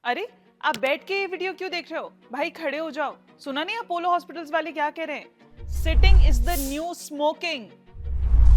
अरे, आप बैठ के ये वीडियो क्यों देख रहे हो? भाई खड़े हो जाओ। सुना नहीं अपोलो हॉस्पिटल्स वाले क्या कह रहे हैं? Sitting is the new smoking.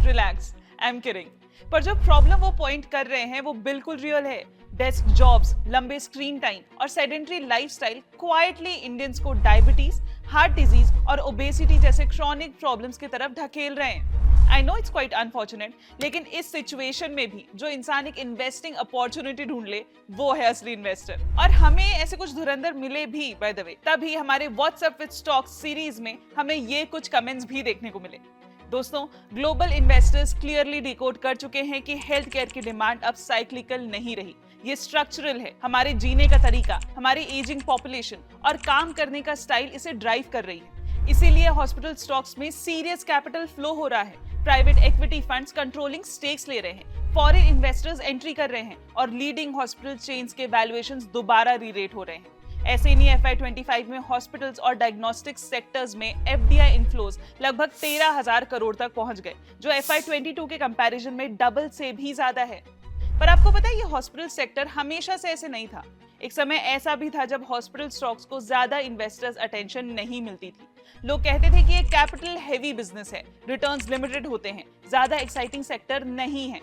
Relax, I am kidding. पर जो प्रॉब्लम वो पॉइंट कर रहे हैं वो बिल्कुल रियल है। डेस्क जॉब्स, लंबे स्क्रीन टाइम और सेडेंटरी लाइफस्टाइल क्वाइटली इंडियंस को डायबिटीज, हार्ट डिजीज और ओबेसिटी जैसे क्रॉनिक प्रॉब्लम्स की तरफ धकेल रहे हैं। I know it's quite unfortunate, लेकिन इस सिचुएशन में भी जो इंसान एक इन्वेस्टिंग अपॉर्चुनिटी ढूंढ ले वो है असली इन्वेस्टर। और हमें ऐसे कुछ धुरंधर मिले भी बाय द वे, तभी हमारे व्हाट्सएप विद स्टॉक्स सीरीज में हमें ये कुछ कमेंट्स भी देखने को मिले। दोस्तों, ग्लोबल इन्वेस्टर्स क्लियरली डिकोड कर चुके हैं कि हेल्थ केयर की डिमांड अब साइक्लिकल नहीं रही, ये स्ट्रक्चरल है। हमारे जीने का तरीका, हमारी एजिंग पॉपुलेशन और काम करने का स्टाइल इसे ड्राइव कर रही है। इसीलिए हॉस्पिटल स्टॉक्स में सीरियस कैपिटल फ्लो हो रहा है, private equity funds controlling stakes ले रहे हैं, फॉरेन इन्वेस्टर्स एंट्री कर रहे हैं और लीडिंग हॉस्पिटल चेन्स के वैल्यूएशंस दोबारा रीरेट हो रहे हैं। ऐसे ही FY25 में हॉस्पिटल्स और डायग्नोस्टिक्स सेक्टर्स में FDI इनफ्लोज लगभग 13,000 करोड़ तक पहुंच गए, जो FY22 के कंपैरिजन में डबल से भी ज्यादा है। पर आपको पता है ये हॉस्पिटल सेक्टर हमेशा से ऐसे नहीं था। एक समय ऐसा भी था जब हॉस्पिटल स्टॉक्स को ज्यादा इन्वेस्टर्स अटेंशन नहीं मिलती थी। लोग कहते थे कि ये कैपिटल हेवी बिजनेस है, रिटर्न्स लिमिटेड होते हैं, ज्यादा एक्साइटिंग सेक्टर नहीं है।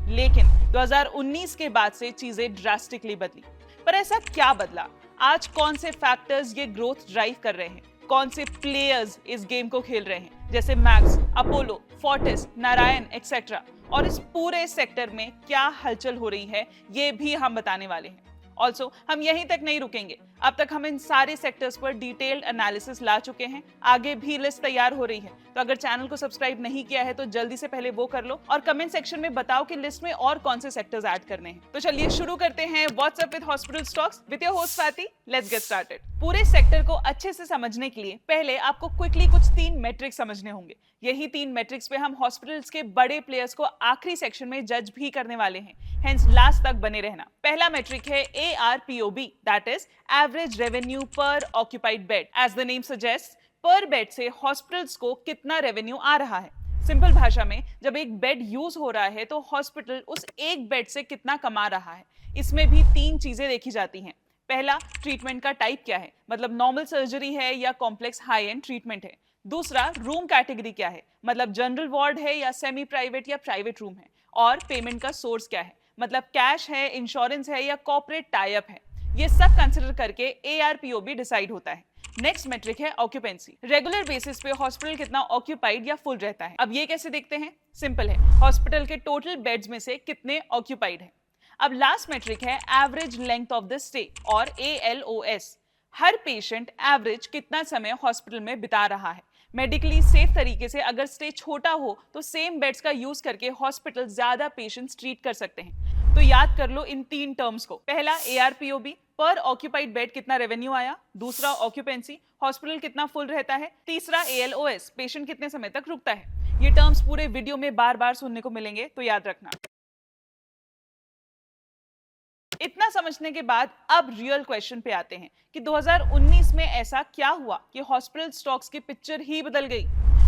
लेकिन 2019 के बाद से चीजें ड्रास्टिकली बदली। पर ऐसा क्या बदला? आज कौन से फैक्टर्स ये ग्रोथ ड्राइव कर रहे हैं? कौन से प्लेयर्स इस गेम को खेल रहे हैं, जैसे max, Apollo, Fortis, Narayan etcetera? और इस पूरे सेक्टर में क्या हलचल हो रही है, ये भी हम बताने वाले हैं। ऑल्सो हम यहीं तक नहीं रुकेंगे। अब तक हम इन सारे सेक्टर्स पर डिटेल्ड एनालिसिस ला चुके हैं, आगे भी लिस्ट तैयार हो रही है। तो अगर चैनल को सब्सक्राइब नहीं किया है तो जल्दी से पहले वो कर लो और कमेंट सेक्शन में बताओ कि लिस्ट में और कौन से सेक्टर्स ऐड करने हैं। तो चलिए शुरू करते हैं WhatsApp with hospital stocks with your host Swati. Let's get started. पूरे सेक्टर को अच्छे से समझने के लिए पहले आपको क्विकली कुछ 3 मैट्रिक्स समझने होंगे। यही 3 मैट्रिक्स पे हम हॉस्पिटल्स के बड़े प्लेयर्स को आखिरी सेक्शन में जज भी करने वाले हैं, हेंस लास्ट तक बने रहना। पहला मैट्रिक है ARPOB, that is average revenue per occupied bed. As the name suggest, per bed से हॉस्पिटल्स को कितना रेवेन्यू आ रहा है। सिंपल भाषा में, जब एक बेड यूज हो रहा है तो हॉस्पिटल उस एक बेड से कितना कमा रहा है। इसमें भी 3 चीजें देखी जाती हैं। पहला, ट्रीटमेंट का टाइप क्या है, मतलब नॉर्मल सर्जरी है या कॉम्प्लेक्स हाई एंड ट्रीटमेंट है। दूसरा, रूम कैटेगरी क्या है, मतलब जनरल वार्ड है या सेमी प्राइवेट या प्राइवेट रूम है। और पेमेंट का सोर्स क्या है, मतलब कैश है, इंश्योरेंस है या कॉर्पोरेट टाई अप है। ये सब कंसिडर करके ARPOB डिसाइड होता है। नेक्स्ट मेट्रिक है ऑक्यूपेंसी। रेगुलर बेसिस पे हॉस्पिटल कितना ऑक्यूपाइड या फुल रहता है। अब ये कैसे देखते हैं? सिंपल है, हॉस्पिटल के टोटल बेड्स में से कितने ऑक्यूपाइड है। अब लास्ट मेट्रिक है average length of the stay और ALOS। हर पेशेंट एवरेज कितना समय हॉस्पिटल में बिता रहा है। मेडिकली सेफ तरीके से अगर स्टे छोटा हो तो सेम बेड्स का यूज करके हॉस्पिटल ज्यादा पेशेंट्स ट्रीट कर सकते हैं। तो याद कर लो इन 3 टर्म्स को। पहला ARPOB, पर ऑक्यूपाइड बेड कितना रेवेन्यू आया। दूसरा, ऑक्यूपेंसी, हॉस्पिटल कितना फुल रहता है। तीसरा, ALOS, पेशेंट कितने समय तक रुकता है। ये टर्म्स पूरे वीडियो में बार बार सुनने को मिलेंगे, तो याद रखना। इतना समझने के बाद अब रियल क्वेश्चन पे आते हैं कि 2019 में ऐसा क्या हुआ कि हॉस्पिटल स्टॉक्स की पिक्चर ही बदल गई।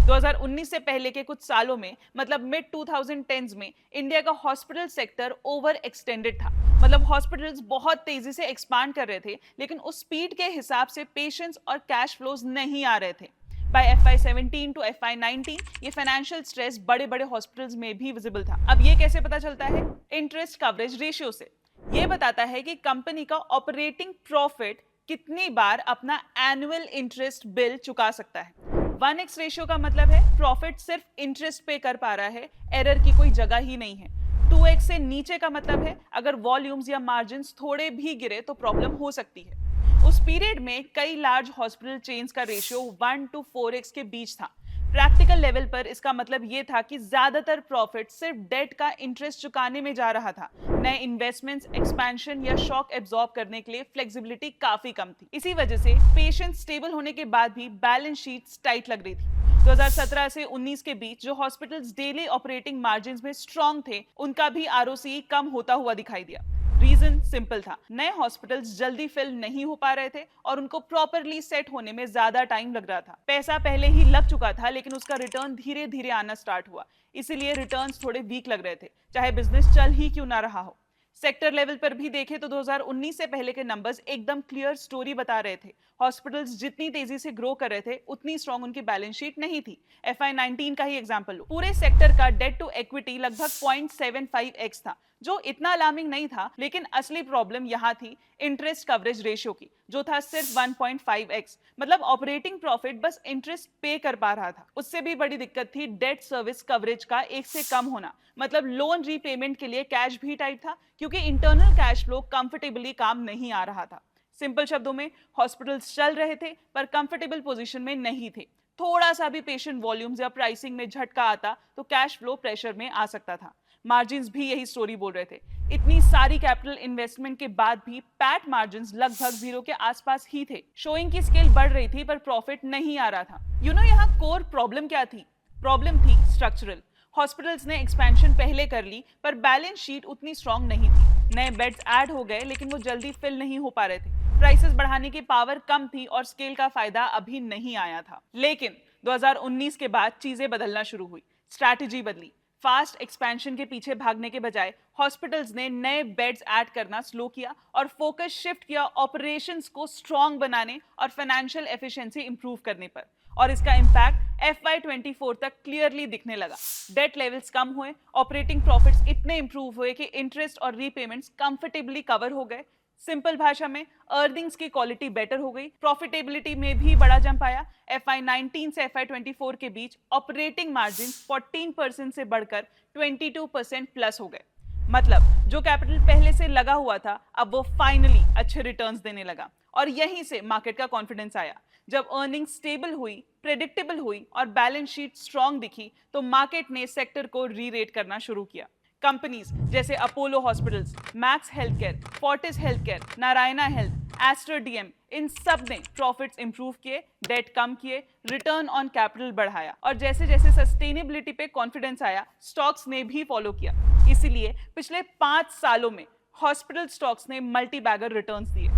2019 से पहले के कुछ सालों में, मतलब मिड 2010s में, इंडिया का हॉस्पिटल सेक्टर ओवर एक्सटेंडेड था। मतलब हॉस्पिटल्स बहुत तेजी से एक्सपांड कर रहे थे, लेकिन उस स्पीड के हिसाब से पेशेंट्स और कैश फ्लोज नहीं आ रहे थे। बाय FY17 टू FY19 ये फाइनेंशियल स्ट्रेस बड़े बड़े हॉस्पिटल्स में भी विजिबल था। अब ये कैसे पता चलता है? इंटरेस्ट कवरेज रेशियो से। ये बताता है कि कंपनी का ऑपरेटिंग प्रॉफिट कितनी बार अपना एनुअल इंटरेस्ट बिल चुका सकता है। 1x रेशियो का मतलब है प्रॉफिट सिर्फ इंटरेस्ट पे कर पा रहा है, एरर की कोई जगह ही नहीं है। 2x से नीचे का मतलब है अगर वॉल्यूम्स या मार्जिन्स थोड़े भी गिरे तो प्रॉब्लम हो सकती है। उस पीरियड में कई लार्ज हॉस्पिटल चेन्स का रेशियो 1 to 4x के बीच था। प्रैक्टिकल लेवल पर इसका मतलब ये था कि ज्यादातर प्रॉफिट सिर्फ डेट का इंटरेस्ट चुकाने में जा रहा था। नए इन्वेस्टमेंट्स, एक्सपेंशन या शॉक एब्जॉर्ब करने के लिए फ्लेक्सिबिलिटी काफी कम थी। इसी वजह से पेशेंट स्टेबल होने के बाद भी बैलेंस शीट्स टाइट लग रही थी। 2017 से 19 के बीच जो हॉस्पिटल्स डेली ऑपरेटिंग मार्जिन्स में स्ट्रॉन्ग थे, उनका भी ROCE कम होता हुआ दिखाई दिया। रीजन सिंपल था, नए हॉस्पिटल्स जल्दी फिल नहीं हो पा रहे थे और उनको प्रॉपरली सेट होने में ज्यादा टाइम लग रहा था। पैसा पहले ही लग चुका था, लेकिन उसका रिटर्न धीरे धीरे आना स्टार्ट हुआ, इसीलिए रिटर्न्स थोड़े वीक लग रहे थे, चाहे बिजनेस चल ही क्यों ना रहा हो। सेक्टर लेवल पर भी देखें तो 2019 से पहले के नंबर्स एकदम क्लियर स्टोरी बता रहे थे। हॉस्पिटल्स जितनी तेजी से ग्रो कर रहे थे उतनी स्ट्रांग उनकी बैलेंस शीट नहीं थी। FY19 का ही एग्जांपल लो, पूरे सेक्टर का डेट टू इक्विटी लगभग 0.75x था, जो इतना अलार्मिंग नहीं था, लेकिन असली प्रॉब्लम यहाँ थी इंटरेस्ट कवरेज रेशियो की, जो था सिर्फ 1.5x। मतलब ऑपरेटिंग प्रॉफिट बस इंटरेस्ट पे कर पा रहा था। उससे भी बड़ी दिक्कत थी डेट सर्विस कवरेज का 1 से कम होना। मतलब लोन रीपेमेंट के लिए कैश भी टाइट था, क्योंकि इंटरनल कैश फ्लो कंफर्टेबली काम नहीं आ रहा था। सिंपल शब्दों में, हॉस्पिटल्स चल रहे थे पर कंफर्टेबल पोजीशन में नहीं थे। थोड़ा सा भी पेशेंट वॉल्यूम्स या प्राइसिंग में झटका आता तो कैश फ्लो प्रेशर में आ सकता था। मार्जिन्स भी यही स्टोरी बोल रहे थे। इतनी सारी कैपिटल इन्वेस्टमेंट के बाद भी पैट मार्जिन्स लगभग जीरो के आसपास ही थे। शोइंग की स्केल बढ़ रही थी पर प्रॉफिट नहीं आ रहा था। यहाँ कोर प्रॉब्लम क्या थी? प्रॉब्लम थी स्ट्रक्चरल। हॉस्पिटल्स ने एक्सपेंशन पहले कर ली पर बैलेंस शीट उतनी स्ट्रांग नहीं थी। नए बेड्स ऐड हो गए लेकिन वो जल्दी फिल नहीं हो पा रहे थे। प्राइसेस बढ़ाने की पावर कम थी और स्केल का फायदा अभी नहीं आया था। लेकिन 2019 के बाद चीजें बदलना शुरू हुई, स्ट्रैटेजी बदली। फास्ट एक्सपेंशन के पीछे भागने के बजाय हॉस्पिटल्स ने नए बेड्स ऐड करना स्लो किया और फोकस शिफ्ट किया ऑपरेशंस को स्ट्रांग बनाने और फाइनेंशियल एफिशिएंसी इंप्रूव करने पर। और इसका इंपैक्ट FY24 तक क्लियरली दिखने लगा। डेट लेवल्स कम हुए, ऑपरेटिंग प्रॉफिट्स इतने इंप्रूव हुए कि इंटरेस्ट और रीपेमेंट्स कंफर्टेबली कवर हो गए। सिंपल भाषा में, अर्निंग्स की क्वालिटी बेटर हो गई, प्रॉफिटेबिलिटी में भी बड़ा जंप आया। FY19 से FY24 के बीच ऑपरेटिंग मार्जिन 14% से बढ़कर 22% प्लस हो गए। मतलब जो कैपिटल पहले से लगा हुआ था अब वो फाइनली अच्छे रिटर्न्स देने लगा। और यहीं से मार्केट का कॉन्फिडेंस आया। जब अर्निंग स्टेबल हुई, प्रेडिक्टेबल हुई और बैलेंस शीट स्ट्रांग दिखी तो मार्केट ने सेक्टर को री रेट करना शुरू किया। कंपनीज जैसे अपोलो हॉस्पिटल्स, मैक्स हेल्थकेयर, फोर्टिस हेल्थकेयर, नारायणा हेल्थ, एस्टर डीएम, इन सब ने प्रॉफिट्स इंप्रूव किए, डेट कम किए, रिटर्न ऑन कैपिटल बढ़ाया और जैसे जैसे सस्टेनेबिलिटी पे कॉन्फिडेंस आया, स्टॉक्स ने भी फॉलो किया। इसीलिए पिछले 5 सालों में हॉस्पिटल स्टॉक्स ने मल्टी बैगर रिटर्न्स दिए।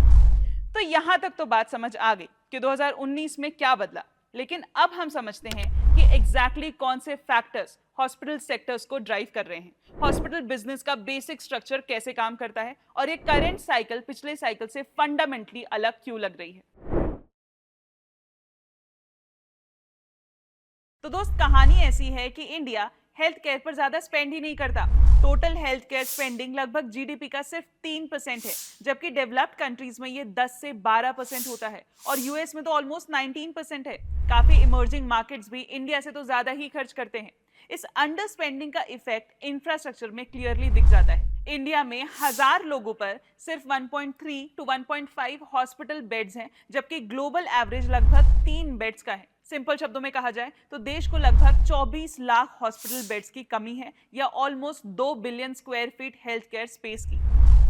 तो यहां तक तो बात समझ आ गई कि 2019 में क्या बदला। लेकिन अब हम समझते हैं कि एग्जैक्टली कौन से फैक्टर्स हॉस्पिटल सेक्टर्स को ड्राइव कर रहे हैं, हॉस्पिटल बिजनेस का बेसिक स्ट्रक्चर कैसे काम करता है और ये करंट साइकिल पिछले साइकिल से फंडामेंटली अलग क्यों लग रही है। तो दोस्त, कहानी ऐसी है कि इंडिया हेल्थ केयर पर ज्यादा स्पेंड ही नहीं करता। टोटल हेल्थ केयर स्पेंडिंग लगभग जीडीपी का सिर्फ 3% है, जबकि डेवलप्ड कंट्रीज में ये 10 से 12% होता है और यूएस में तो ऑलमोस्ट 19% है। काफी इमर्जिंग मार्केट्स भी इंडिया से तो ज्यादा ही खर्च करते हैं। इस अंडर स्पेंडिंग का इफेक्ट इंफ्रास्ट्रक्चर में क्लियरली दिख जाता है। इंडिया में 1000 लोगों पर सिर्फ 1.3 to 1.5 हॉस्पिटल बेड्स हैं, जबकि ग्लोबल एवरेज लगभग 3 बेड्स का है। सिंपल शब्दों में कहा जाए तो देश को लगभग 24 लाख हॉस्पिटल बेड्स की कमी है, या almost 2 billion square feet health care space की।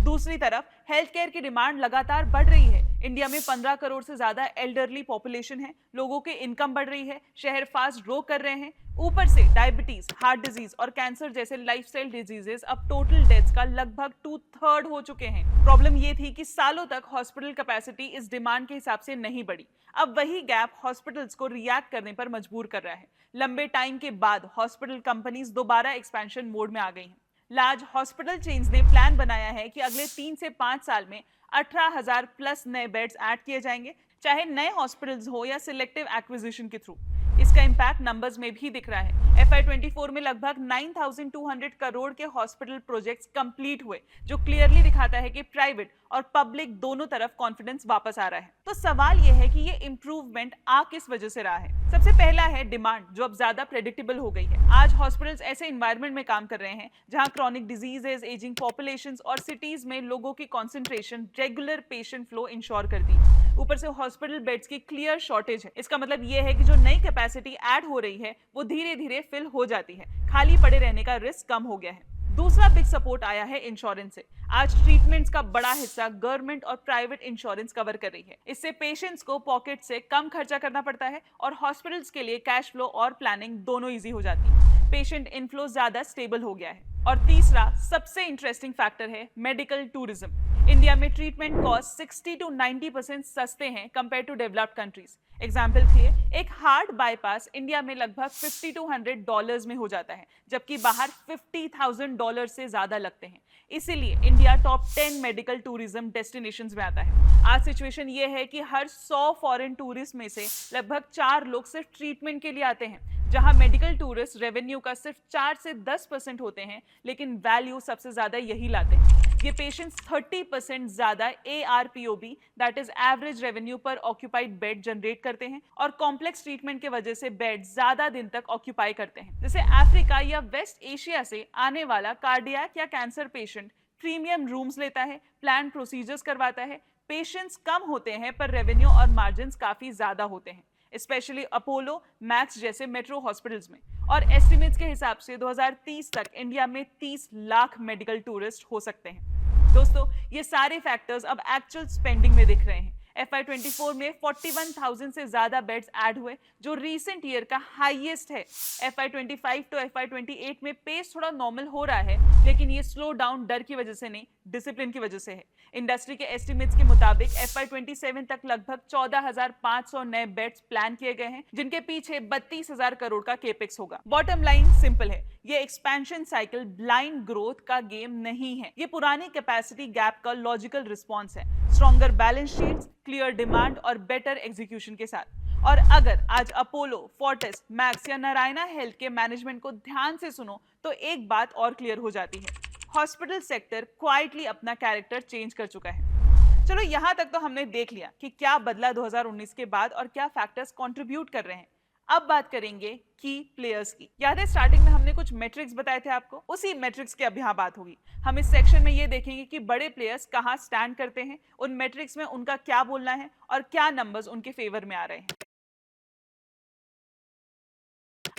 दूसरी तरफ हेल्थ केयर की डिमांड लगातार बढ़ रही है। इंडिया में 15 करोड़ से ज्यादा एल्डरली पॉपुलेशन है, लोगों की इनकम बढ़ रही है, शहर फास्ट ग्रो कर रहे हैं। ऊपर से डायबिटीज, हार्ट डिजीज और कैंसर जैसे लाइफस्टाइल डिजीजेस अब टोटल डेथ्स का लगभग 2/3 हो चुके हैं। प्रॉब्लम ये थी कि सालों तक हॉस्पिटल कैपेसिटी इस डिमांड के हिसाब से नहीं बढ़ी। अब वही गैप हॉस्पिटल्स को रिएक्ट करने पर मजबूर कर रहा है। लंबे टाइम के बाद हॉस्पिटल कंपनीज दोबारा एक्सपेंशन मोड में आ गई हैं। लार्ज हॉस्पिटल चेन्स ने प्लान बनाया है कि अगले 3 से 5 साल में 18,000 प्लस नए बेड्स ऐड किए जाएंगे, चाहे नए हॉस्पिटल्स हो या सिलेक्टिव एक्विजिशन के थ्रू। इसका इंपैक्ट नंबर्स में भी दिख रहा है। FY24 में लगभग 9,200 करोड़ के हॉस्पिटल प्रोजेक्ट्स कंप्लीट हुए, जो क्लियरली दिखाता है कि प्राइवेट और पब्लिक दोनों तरफ कॉन्फिडेंस वापस आ रहा है। तो सवाल यह है कि ये इंप्रूवमेंट आ किस वजह से रहा है। सबसे पहला है डिमांड, जो अब ज्यादा प्रेडिक्टेबल हो गई है। आज हॉस्पिटल्स ऐसे एनवायरनमेंट में काम कर रहे हैं जहां क्रॉनिक डिजीजेस, एजिंग पॉपुलेशंस और सिटीज में लोगों की concentration regular patient flow ensure करती है। ऊपर से हॉस्पिटल बेड्स की क्लियर शॉर्टेज है। इसका मतलब यह है कि जो नई कैपेसिटी ऐड हो रही है वो धीरे धीरे फिल हो जाती है, खाली पड़े रहने का रिस्क कम हो गया है। दूसरा बिग सपोर्ट आया है इंश्योरेंस से। आज ट्रीटमेंट्स का बड़ा हिस्सा गवर्नमेंट और प्राइवेट इंश्योरेंस कवर कर रही है। इससे पेशेंट्स को पॉकेट से कम खर्चा करना पड़ता है और हॉस्पिटल्स के लिए कैश फ्लो और प्लानिंग दोनों इजी हो जाती है। पेशेंट इनफ्लो ज्यादा स्टेबल हो गया है। और तीसरा सबसे इंटरेस्टिंग फैक्टर है मेडिकल टूरिज्म। इंडिया में ट्रीटमेंट कॉस्ट 60 to 90% सस्ते हैं compare to developed countries. Example के लिए, एक हार्ट बाईपास इंडिया में लगभग $50 to $100 में हो जाता है, जबकि बाहर $50,000 से ज्यादा लगते हैं। इसीलिए India top 10 medical tourism destinations में आता है। आज सिचुएशन ये है कि हर 100 फॉरेन टूरिस्ट में से लगभग 4 लोग सिर्फ ट्रीटमेंट के लिए आते हैं। जहां मेडिकल टूरिस्ट रेवेन्यू का सिर्फ 4 से 10% होते हैं, लेकिन वैल्यू सबसे ज्यादा यही लाते हैं। ये पेशेंट्स 30% ज्यादा ARPOB that is average revenue per occupied bed generate करते हैं और कॉम्प्लेक्स ट्रीटमेंट की वजह से बेड ज्यादा दिन तक ऑक्यूपाई करते हैं। जैसे अफ्रीका या वेस्ट एशिया से आने वाला कार्डियक या कैंसर पेशेंट प्रीमियम रूम्स लेता है, प्लान प्रोसीजर्स करवाता है, पेशेंट्स कम होते हैं पर रेवेन्यू और मार्जिन काफी ज्यादा होते हैं, स्पेशली अपोलो, मैक्स जैसे मेट्रो हॉस्पिटल्स में। और एस्टिमेट्स के हिसाब से 2030 तक इंडिया में 30 लाख मेडिकल टूरिस्ट हो सकते हैं। दोस्तों, ये सारे फैक्टर्स अब एक्चुअल स्पेंडिंग में दिख रहे हैं। FY24 में 41,000 से ज्यादा बेड्स ऐड हुए, जो रीसेंट ईयर का हाईएस्ट है। FY25 तो FY28 में पेस थोड़ा नॉर्मल हो रहा है, लेकिन ये स्लो डाउन डर की वजह से नहीं, डिसिप्लिन की वजह से है। इंडस्ट्री के एस्टिमेट्स के मुताबिक FY27 तक लगभग 14,500 नए बेड्स प्लान किए गए हैं, जिनके पीछे 32,000 करोड़ का केपेक्स होगा। बॉटम लाइन सिंपल है, ये एक्सपेंशन साइकिल ब्लाइंड ग्रोथ का गेम नहीं है, ये पुरानी कैपेसिटी गैप का लॉजिकल रिस्पॉन्स है, stronger balance sheets, clear demand और बेटर एग्जीक्यूशन के साथ। और अगर आज अपोलो, फोर्टिस, मैक्स या नारायणा हेल्थ के मैनेजमेंट को ध्यान से सुनो तो एक बात और क्लियर हो जाती है, हॉस्पिटल सेक्टर क्वाइटली अपना कैरेक्टर चेंज कर चुका है। चलो यहां तक तो हमने देख लिया कि क्या बदला 2019 के बाद और क्या फैक्टर्स कंट्रीब्यूट कर रहे हैं। अब बात करेंगे की प्लेयर्स की। याद है स्टार्टिंग में हमने कुछ मैट्रिक्स बताए थे आपको, उसी मैट्रिक्स की अब यहाँ बात होगी। हम इस सेक्शन में ये देखेंगे कि बड़े प्लेयर्स कहाँ स्टैंड करते हैं, उन मैट्रिक्स में उनका क्या बोलना है और क्या नंबर्स उनके फेवर में आ रहे हैं।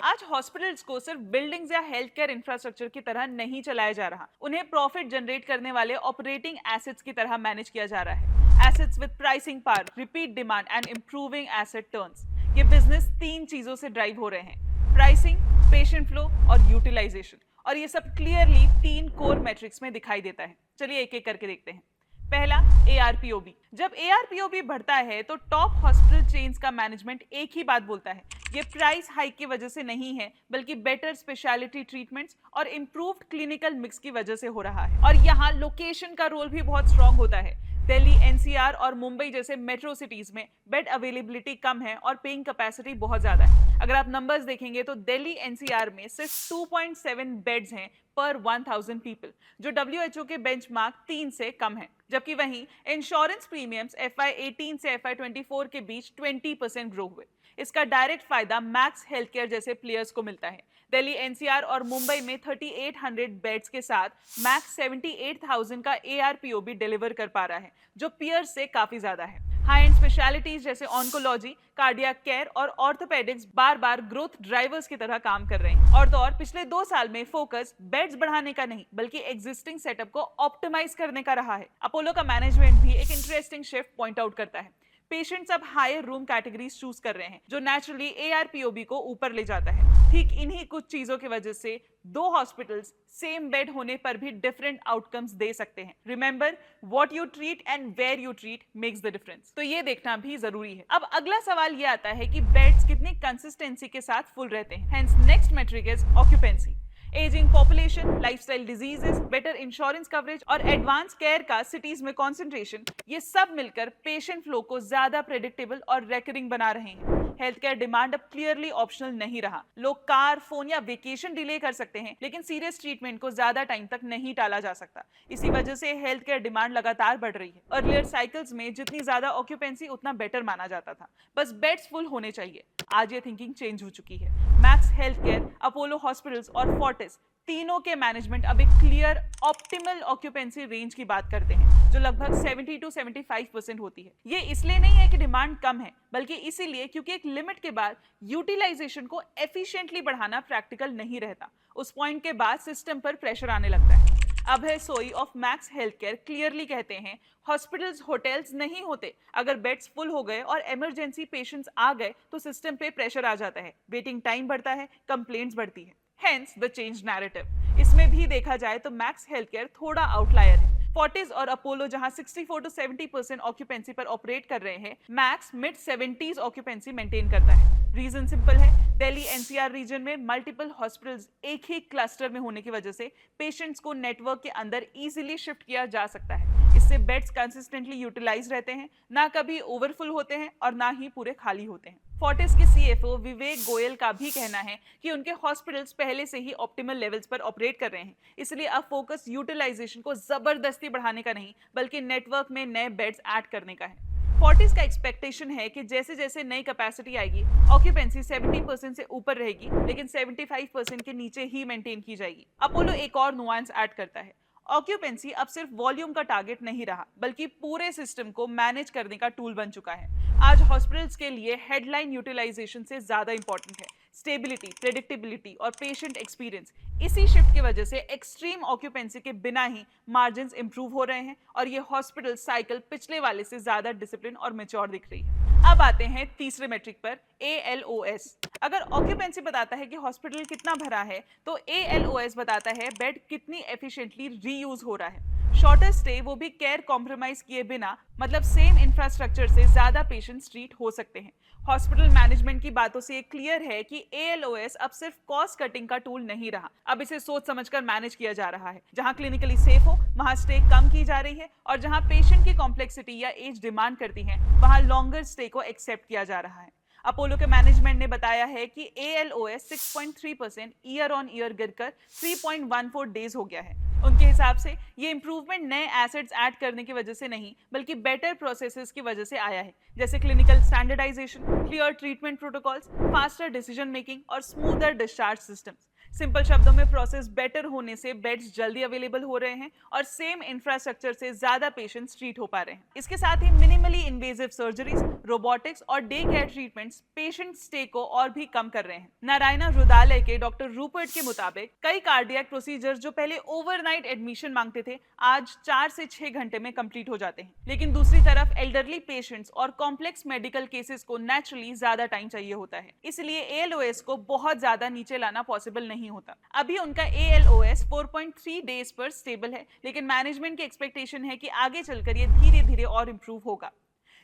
आज हॉस्पिटल्स को सिर्फ बिल्डिंग्स या हेल्थ केयर इंफ्रास्ट्रक्चर की तरह नहीं चलाया जा रहा, उन्हें प्रॉफिट जनरेट करने वाले ऑपरेटिंग एसेट्स की तरह मैनेज किया जा रहा है। Assets with pricing power, repeat demand and improving asset turns. ये बिजनेस 3 चीजों से ड्राइव हो रहे हैं, प्राइसिंग, पेशेंट फ्लो और यूटिलाइजेशन। और ये सब क्लियरली 3 कोर मैट्रिक्स में दिखाई देता है। चलिए एक एक करके देखते हैं। पहला, ARPOB। जब ARPOB बढ़ता है तो टॉप हॉस्पिटल चेन्स का मैनेजमेंट एक ही बात बोलता है, ये प्राइस हाइक की वजह से नहीं है, बल्कि बेटर स्पेशलिटी ट्रीटमेंट्स और इंप्रूव्ड क्लिनिकल मिक्स की वजह से हो रहा है। और यहाँ लोकेशन का रोल भी बहुत स्ट्रांग होता है। दिल्ली, NCR और मुंबई जैसे मेट्रो सिटीज में बेड अवेलेबिलिटी कम है और पेइंग कैपेसिटी बहुत ज्यादा है। अगर आप नंबर्स देखेंगे तो दिल्ली NCR में सिर्फ 2.7 बेड्स हैं पर 1000 पीपल, जो WHO के बेंचमार्क 3 से कम है। जबकि वहीं इंश्योरेंस प्रीमियम्स FY18 से FY24 के बीच 20% ग्रो हुए। इसका डायरेक्ट फायदा मैक्स हेल्थ केयर जैसे प्लेयर्स को मिलता है। दिल्ली, NCR और मुंबई में 3800 बेड्स के साथ मैक्स 78,000 का ARPOB डिलीवर कर पा रहा है, जो पीयर्स से काफी ज्यादा है। हाई एंड स्पेशलिटीज जैसे ऑन्कोलॉजी, कार्डियक केयर और ऑर्थोपेडिक्स बार बार ग्रोथ ड्राइवर्स की तरह काम कर रहे हैं। और तो और पिछले 2 साल में फोकस बेड्स बढ़ाने का नहीं, बल्कि एग्जिस्टिंग सेटअप को ऑप्टिमाइज करने का रहा है। अपोलो का मैनेजमेंट भी एक इंटरेस्टिंग शिफ्ट पॉइंट आउट करता है। पेशेंट्स अब हायर रूम कैटेगरीज चूज कर रहे हैं, जो नेचुरली ARPOB को ऊपर ले जाता है। ठीक इन्हीं कुछ चीजों की वजह से 2 हॉस्पिटल्स सेम बेड होने पर भी डिफरेंट आउटकम्स दे सकते हैं। Remember, what you treat and where you treat makes the difference. तो ये देखना भी जरूरी है। अब अगला सवाल ये आता है कि बेड्स कितनी कंसिस्टेंसी के साथ फुल रहते हैं। Hence next metric is occupancy. Ageing population, lifestyle diseases, better insurance coverage और एडवांस केयर का सिटीज में कंसंट्रेशन, ये सब मिलकर पेशेंट फ्लो को ज्यादा प्रेडिक्टेबल और रेकरिंग बना रहे हैं। हेल्थ केयर डिमांड अब क्लियरली ऑप्शनल नहीं रहा। लोग कार, फोन या वेकेशन डिले कर सकते हैं, लेकिन सीरियस ट्रीटमेंट को ज्यादा टाइम तक नहीं टाला जा सकता। इसी वजह से हेल्थ केयर डिमांड लगातार बढ़ रही है। अर्लियर साइकिल्स में जितनी ज्यादा ऑक्यूपेंसी उतना बेटर माना जाता था, बस बेड्स फुल होने चाहिए। आज ये थिंकिंग चेंज हो चुकी है। Max health care, Apollo hospitals और फोर्टिस तीनों के मैनेजमेंट अब एक क्लियर ऑप्टिमल ऑक्यूपेंसी रेंज की बात करते हैं, जो लगभग 70 to 75% होती है। ये इसलिए नहीं है कि डिमांड कम है, बल्कि इसीलिए क्योंकि एक लिमिट के बाद यूटिलाइजेशन को एफिशिएंटली बढ़ाना प्रैक्टिकल नहीं रहता। उस पॉइंट के बाद सिस्टम पर प्रेशर आने लगता है। अभय सोई of max health care clearly कहते हैं, हॉस्पिटल्स होटल्स नहीं होते। अगर बेड्स फुल हो गए और इमरजेंसी पेशेंट्स आ गए तो सिस्टम पे प्रेशर आ जाता है, वेटिंग टाइम बढ़ता है, कंप्लेंट्स बढ़ती है। Hence the change narrative। इसमें भी देखा जाए तो मैक्स हेल्थ केयर थोड़ा आउटलायर है। फोर्टिस और अपोलो जहां 64 to 70% ऑक्यूपेंसी पर ऑपरेट कर रहे हैं, max mid 70s occupancy maintain करता है। रीजन सिंपल है, दिल्ली एनसीआर रीजन में मल्टीपल हॉस्पिटल्स एक ही क्लस्टर में होने की वजह से पेशेंट्स को नेटवर्क के अंदर इजीली शिफ्ट किया जा सकता है। इससे बेड्स कंसिस्टेंटली यूटिलाइज रहते हैं, ना कभी ओवरफुल होते हैं और ना ही पूरे खाली होते हैं। फोर्टिस के सीएफओ विवेक गोयल का भी कहना है कि उनके हॉस्पिटल्स पहले से ही ऑप्टिमल लेवल्स पर ऑपरेट कर रहे हैं, इसलिए अब फोकस यूटिलाइजेशन को जबरदस्ती बढ़ाने का नहीं बल्कि नेटवर्क में नए बेड्स ऐड करने का है। फोर्टिस का एक्सपेक्टेशन है कि जैसे जैसे नई कैपेसिटी आएगी, ऑक्यूपेंसी 70% से ऊपर रहेगी, लेकिन 75% के नीचे ही मेंटेन की जाएगी। अपोलो एक और नुआंस ऐड करता है, ऑक्यूपेंसी अब सिर्फ वॉल्यूम का टारगेट नहीं रहा बल्कि पूरे सिस्टम को मैनेज करने का टूल बन चुका है। आज हॉस्पिटल्स के लिए हेडलाइन यूटिलाइजेशन से ज्यादा इंपॉर्टेंट है स्टेबिलिटी, प्रेडिक्टेबिलिटी और पेशेंट एक्सपीरियंस। इसी शिफ्ट की वजह से एक्सट्रीम ऑक्यूपेंसी के बिना ही मार्जिन्स इंप्रूव हो रहे हैं और ये हॉस्पिटल साइकिल पिछले वाले से ज्यादा डिसिप्लिन और मैच्योर दिख रही है। अब आते हैं तीसरे मेट्रिक पर, ALOS। अगर ऑक्यूपेंसी बताता है कि हॉस्पिटल कितना भरा है, तो ALOS बताता है बेड कितनी एफिशिएंटली रीयूज हो रहा है। शॉर्टर स्टे, वो भी केयर कॉम्प्रोमाइज किए बिना, मतलब सेम इंफ्रास्ट्रक्चर से ज्यादा पेशेंट्स ट्रीट हो सकते हैं। हॉस्पिटल मैनेजमेंट की बातों से ये क्लियर है कि ALOS अब सिर्फ कॉस्ट कटिंग का टूल नहीं रहा, अब इसे सोच समझकर मैनेज किया जा रहा है। जहां क्लिनिकली सेफ हो वहां स्टे कम की जा रही है और जहां पेशेंट की कॉम्प्लेक्सिटी या एज डिमांड करती है वहां लॉन्गर स्टे को एक्सेप्ट किया जा रहा है। अपोलो के मैनेजमेंट ने बताया है कि ALOS 6.3% ईयर ऑन ईयर गिरकर 3.14 डेज हो गया है। उनके हिसाब से ये इंप्रूवमेंट नए एसेट्स ऐड करने की वजह से नहीं बल्कि बेटर प्रोसेसेस की वजह से आया है, जैसे clinical standardisation, clear treatment protocols, faster decision making और स्मूदर डिस्चार्ज सिस्टम्स। सिंपल शब्दों में प्रोसेस बेटर होने से बेड्स जल्दी अवेलेबल हो रहे हैं और सेम इंफ्रास्ट्रक्चर से ज्यादा पेशेंट्स ट्रीट हो पा रहे हैं। इसके साथ ही मिनिमली इन्वेजिव सर्जरीज, रोबोटिक्स और day care treatments patient stay को और भी कम कर रहे हैं। नारायणा हृदयालय के डॉक्टर रूपर्ट के मुताबिक कई कार्डियक प्रोसीजर्स जो पहले ओवरनाइट एडमिशन मांगते थे, आज 4 से 6 घंटे में कंप्लीट हो जाते हैं। लेकिन दूसरी तरफ एल्डरली पेशेंट्स और कॉम्प्लेक्स मेडिकल केसेस को नेचुरली ज्यादा टाइम चाहिए होता है, इसलिए ALOS को बहुत ज्यादा नीचे लाना पॉसिबल नहीं होता। अभी उनका ALOS 4.3 डेज पर स्टेबल है, लेकिन मैनेजमेंट की एक्सपेक्टेशन है कि आगे चलकर ये धीरे धीरे और इंप्रूव होगा।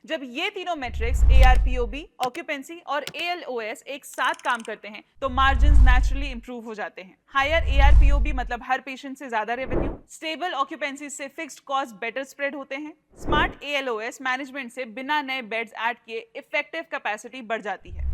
जब ये तीनों मैट्रिक्स ARPOB, ऑक्यूपेंसी और ALOS एक साथ काम करते हैं तो मार्जिन्स नेचुरली इंप्रूव हो जाते हैं। हायर ARPOB मतलब हर पेशेंट से ज्यादा रेवेन्यू, स्टेबल ऑक्यूपेंसी से फिक्स्ड कॉस्ट बेटर स्प्रेड होते हैं, स्मार्ट ALOS मैनेजमेंट से बिना नए बेड्स ऐड किए इफेक्टिव कैपेसिटी बढ़ जाती है।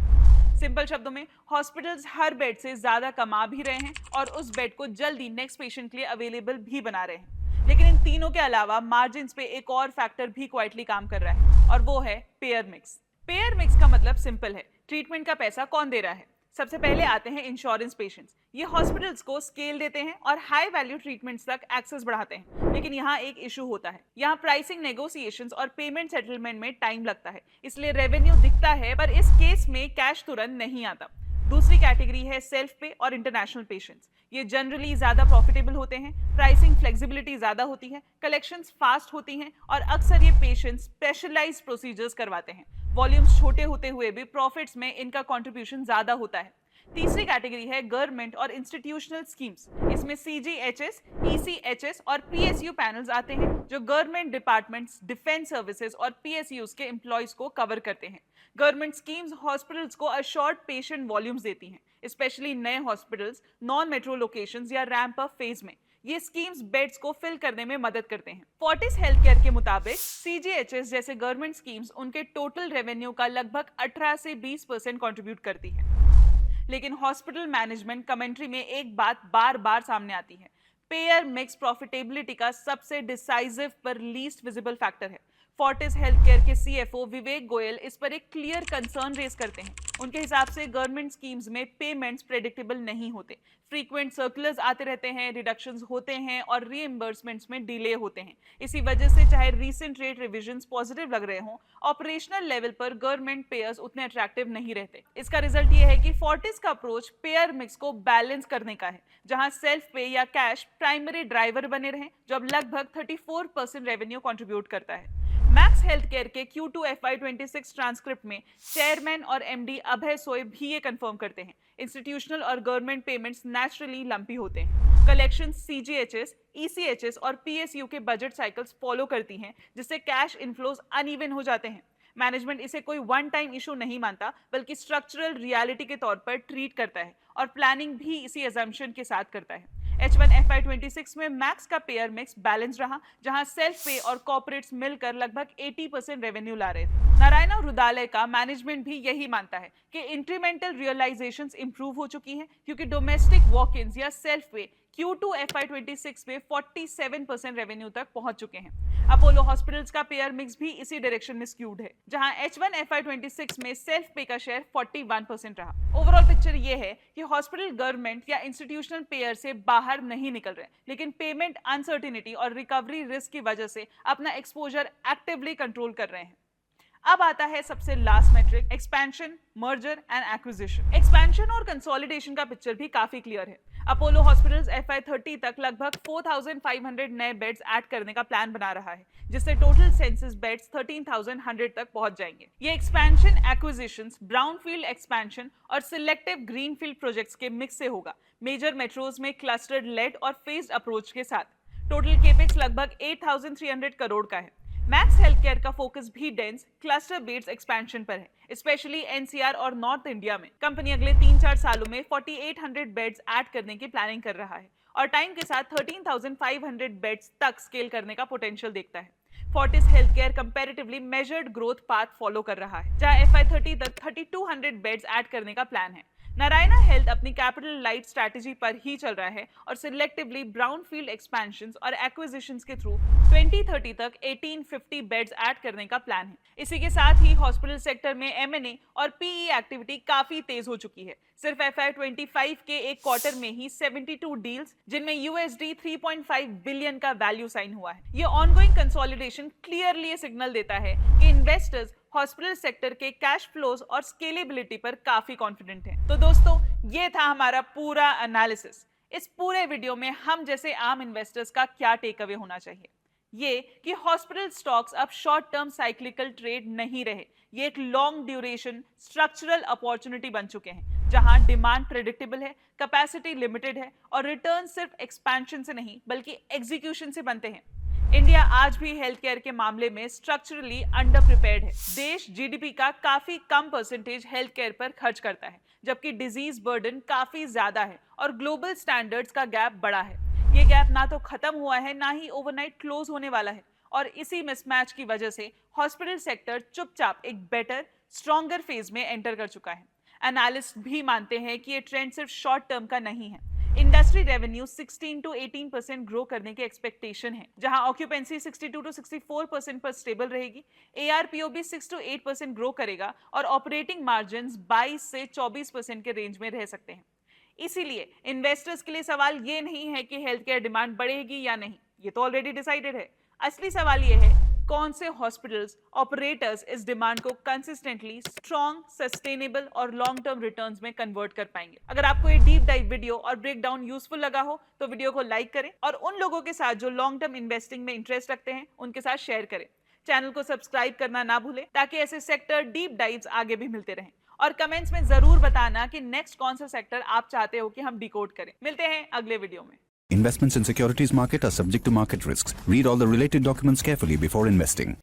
सिंपल शब्दों में हॉस्पिटल्स हर बेड से ज्यादा कमा भी रहे हैं और उस बेड को जल्दी नेक्स्ट पेशेंट के लिए अवेलेबल भी बना रहे हैं। लेकिन इन तीनों के अलावा मार्जिन्स पे एक और फैक्टर भी क्वाइटली काम कर रहा है और वो है पेयर मिक्स। पेयर मिक्स का मतलब सिंपल है, ट्रीटमेंट का पैसा कौन दे रहा है। सबसे पहले आते हैं इंश्योरेंस पेशेंट्स। ये हॉस्पिटल्स को स्केल देते हैं और हाई वैल्यू ट्रीटमेंट्स तक एक्सेस बढ़ाते हैं, लेकिन यहाँ एक इशू होता है, यहाँ प्राइसिंग नेगोशिएशंस और पेमेंट सेटलमेंट में टाइम लगता है, इसलिए रेवेन्यू दिखता है पर इस केस में कैश तुरंत नहीं आता। दूसरी कैटेगरी है सेल्फ पे और इंटरनेशनल पेशेंट्स। ये जनरली ज्यादा प्रॉफिटेबल होते हैं, प्राइसिंग फ्लेक्सिबिलिटी ज्यादा होती है, कलेक्शंस फास्ट होती हैं और अक्सर ये पेशेंट्स स्पेशलाइज्ड प्रोसीजर्स करवाते हैं। वॉल्यूम्स छोटे होते हुए भी प्रॉफिट्स में इनका कंट्रीब्यूशन ज्यादा होता है। तीसरी कैटेगरी है गवर्नमेंट और इंस्टीट्यूशनल स्कीम्स। इसमें CGHS, ECHS और PSU पैनल्स आते हैं जो गवर्नमेंट डिपार्टमेंट्स, डिफेंस सर्विसेज और PSUs के एम्प्लॉयज को कवर करते हैं। गवर्नमेंट स्कीम्स हॉस्पिटल्स को अशोर्ड पेशेंट वॉल्यूम्स देती हैं, स्पेशली नए हॉस्पिटल्स, नॉन मेट्रो लोकेशंस या रैंप अप फेज में। ये स्कीम्स बेड्स को फिल करने में मदद करते हैं। फोर्टिस हेल्थ केयर के मुताबिक CGHS जैसे गवर्नमेंट स्कीम्स उनके टोटल रेवेन्यू का लगभग 18 से 20% कंट्रीब्यूट करती है। लेकिन हॉस्पिटल मैनेजमेंट कमेंट्री में एक बात बार बार सामने आती है, पेयर मिक्स प्रॉफिटेबिलिटी का सबसे डिसाइसिव पर लीस्ट विजिबल फैक्टर है। फोर्टिस हेल्थ केयर के CFO विवेक गोयल इस पर एक क्लियर कंसर्न रेज करते हैं। उनके हिसाब से गवर्नमेंट स्कीम्स में पेमेंट्स प्रेडिक्टेबल नहीं होते, फ्रीक्वेंट सर्कुलर्स आते रहते हैं, रिडक्शंस होते हैं और रीइंबर्समेंट्स में डिले होते हैं। इसी वजह से चाहे रीसेंट रेट रिविजन्स पॉजिटिव लग रहे हों, ऑपरेशनल लेवल पर गवर्नमेंट पेयर्स उतने अट्रैक्टिव नहीं रहते। इसका रिजल्ट ये है कि फोर्टिस का अप्रोच पेयर मिक्स को बैलेंस करने का है, जहां सेल्फ पे या कैश प्राइमरी ड्राइवर बने रहें, जो अब लगभग 34% रेवेन्यू कंट्रीब्यूट करता है। मैक्स हेल्थ केयर के Q2 FY26 ट्रांसक्रिप्ट में चेयरमैन और MD अभय सोय भी ये कंफर्म करते हैं, इंस्टीट्यूशनल और गवर्नमेंट पेमेंट्स नेचुरली लंपी होते हैं। कलेक्शन CGHS, ECHS और PSU के बजट साइकिल्स फॉलो करती हैं, जिससे कैश इनफ्लोज अनइवन हो जाते हैं। मैनेजमेंट इसे कोई वन टाइम इशू नहीं मानता, बल्कि स्ट्रक्चरल रियलिटी के तौर पर ट्रीट करता है और प्लानिंग भी इसी अजम्पशन के साथ करता है। H1 FY26 में मैक्स का पेयर मिक्स बैलेंस रहा, जहां सेल्फ पे और कॉर्पोरेट्स मिलकर लगभग 80% रेवेन्यू ला रहे थे। नारायण हृदयालय का मैनेजमेंट भी यही मानता है कि इंक्रीमेंटल रियलाइजेशंस इंप्रूव हो चुकी हैं, क्योंकि डोमेस्टिक वॉक-इन्स या सेल्फ पे Q2 FY26 में 47% रेवेन्यू तक पहुंच चुके हैं। अपोलो हॉस्पिटल्स का पेयर मिक्स भी इसी डायरेक्शन में स्क्यूड है, जहां H1 FY26 में सेल्फ पे का शेयर 41% रहा। ओवरऑल पिक्चर ये है कि हॉस्पिटल गवर्नमेंट या इंस्टीट्यूशनल पेयर से बाहर नहीं निकल रहे, लेकिन पेमेंट अनसर्टिनिटी और रिकवरी रिस्क की वजह से अपना एक्सपोजर एक्टिवली कंट्रोल कर रहे हैं। अब आता है सबसे last metric, expansion, merger and acquisition. Expansion और कंसोलिडेशन का पिक्चर भी काफी क्लियर है। अपोलो हॉस्पिटल्स FY30 तक लगभग 4500 नए बेड्स ऐड करने का प्लान बना रहा है, जिससे टोटल सेंसस बेड्स 13100 तक पहुंच जाएंगे। ये एक्सपेंशन, एक्विजिशंस, ब्राउनफील्ड एक्सपेंशन और सिलेक्टिव ग्रीनफील्ड प्रोजेक्ट्स के मिक्स से होगा, मेजर मेट्रोज में क्लस्टर्ड लेड और फेज्ड अप्रोच के साथ। टोटल केपेक्स लगभग 8300 करोड़ का है। मैक्स हेल्थकेयर का फोकस भी डेंस क्लस्टर बेस्ड एक्सपेंशन पर है, स्पेशली NCR और नॉर्थ इंडिया में। कंपनी अगले 3-4 सालों में 4800 बेड्स ऐड करने की प्लानिंग कर रहा है और टाइम के साथ 13,500 बेड्स तक स्केल करने का पोटेंशियल देखता है। Fortis healthcare comparatively measured growth path follow कर रहा है, जहां FY30 तक 3200 बेड्स ऐड करने का प्लान है। नारायण हेल्थ अपनी कैपिटल लाइट स्ट्रैटेजी पर ही चल रहा है और सिलेक्टिवली ब्राउनफील्ड एक्सपेंशंस और एक्विजिशंस के थ्रू 2030 तक 1850 बेड्स ऐड करने का प्लान है। इसी के साथ ही हॉस्पिटल सेक्टर में M&A और PE एक्टिविटी काफी तेज हो चुकी है। सिर्फ FY25 के एक क्वार्टर में ही 72 डील्स, जिनमें USD 3.5 बिलियन का वैल्यू साइन हुआ है। ये ऑनगोइंग कंसोलिडेशन क्लियरली सिग्नल देता है कि इन्वेस्टर्स हॉस्पिटल सेक्टर के कैश फ्लोज और स्केलेबिलिटी पर काफी कॉन्फिडेंट हैं। तो दोस्तों, ये था हमारा पूरा एनालिसिस। इस पूरे वीडियो में हम जैसे आम इन्वेस्टर्स का क्या टेक अवे होना चाहिए, ये कि हॉस्पिटल स्टॉक्स अब शॉर्ट टर्म साइक्लिकल ट्रेड नहीं रहे, ये एक लॉन्ग ड्यूरेशन स्ट्रक्चरल अपॉर्चुनिटी बन चुके हैं, जहां डिमांड प्रेडिक्टेबल है, कैपेसिटी लिमिटेड है और रिटर्न सिर्फ एक्सपेंशन से नहीं बल्कि एग्जीक्यूशन से बनते हैं। इंडिया आज भी हेल्थ केयर के मामले में स्ट्रक्चरली अंडर प्रिपेयर्ड है। देश GDP का काफी कम परसेंटेज हेल्थ केयर पर खर्च करता है, जबकि डिजीज बर्डन काफी ज्यादा है और ग्लोबल स्टैंडर्ड्स का गैप बड़ा है। ये गैप ना तो खत्म हुआ है, ना ही ओवरनाइट क्लोज होने वाला है, और इसी मिसमैच की वजह से हॉस्पिटल सेक्टर चुपचाप एक बेटर, स्ट्रॉन्गर फेज में एंटर कर चुका है। एनालिस्ट भी मानते हैं कि ये ट्रेंड सिर्फ शॉर्ट टर्म का नहीं है। इंडस्ट्री रेवेन्यू 16 to 18% ग्रो करने की एक्सपेक्टेशन है, जहां ऑक्यूपेंसी 62 to 64% पर स्टेबल रहेगी, ARPO भी 6 to 8% ग्रो करेगा और ऑपरेटिंग मार्जिन्स 22 से 24% के रेंज में रह सकते हैं। इसीलिए इन्वेस्टर्स के लिए सवाल ये नहीं है कि हेल्थ केयर डिमांड बढ़ेगी या नहीं, ये तो ऑलरेडी डिसाइडेड है। असली सवाल ये है, कौन से हॉस्पिटल्स, ऑपरेटर्स इस डिमांड को कंसिस्टेंटली स्ट्रॉन्ग, सस्टेनेबल और लॉन्ग टर्म रिटर्न्स में कन्वर्ट कर पाएंगे। अगर आपको ये डीप डाइव वीडियो और ब्रेकडाउन यूजफुल लगा हो तो वीडियो को लाइक करें और उन लोगों के साथ जो लॉन्ग टर्म इन्वेस्टिंग में इंटरेस्ट रखते हैं उनके साथ शेयर करें। चैनल को सब्सक्राइब करना ना भूलें, ताकि ऐसे सेक्टर डीप डाइव्स आगे भी मिलते रहें। और कमेंट्स में जरूर बताना कि नेक्स्ट कौन सा सेक्टर आप चाहते हो कि हम डिकोड करें। मिलते हैं अगले वीडियो में। Investments in securities market are subject to market risks. Read all the related documents carefully before investing.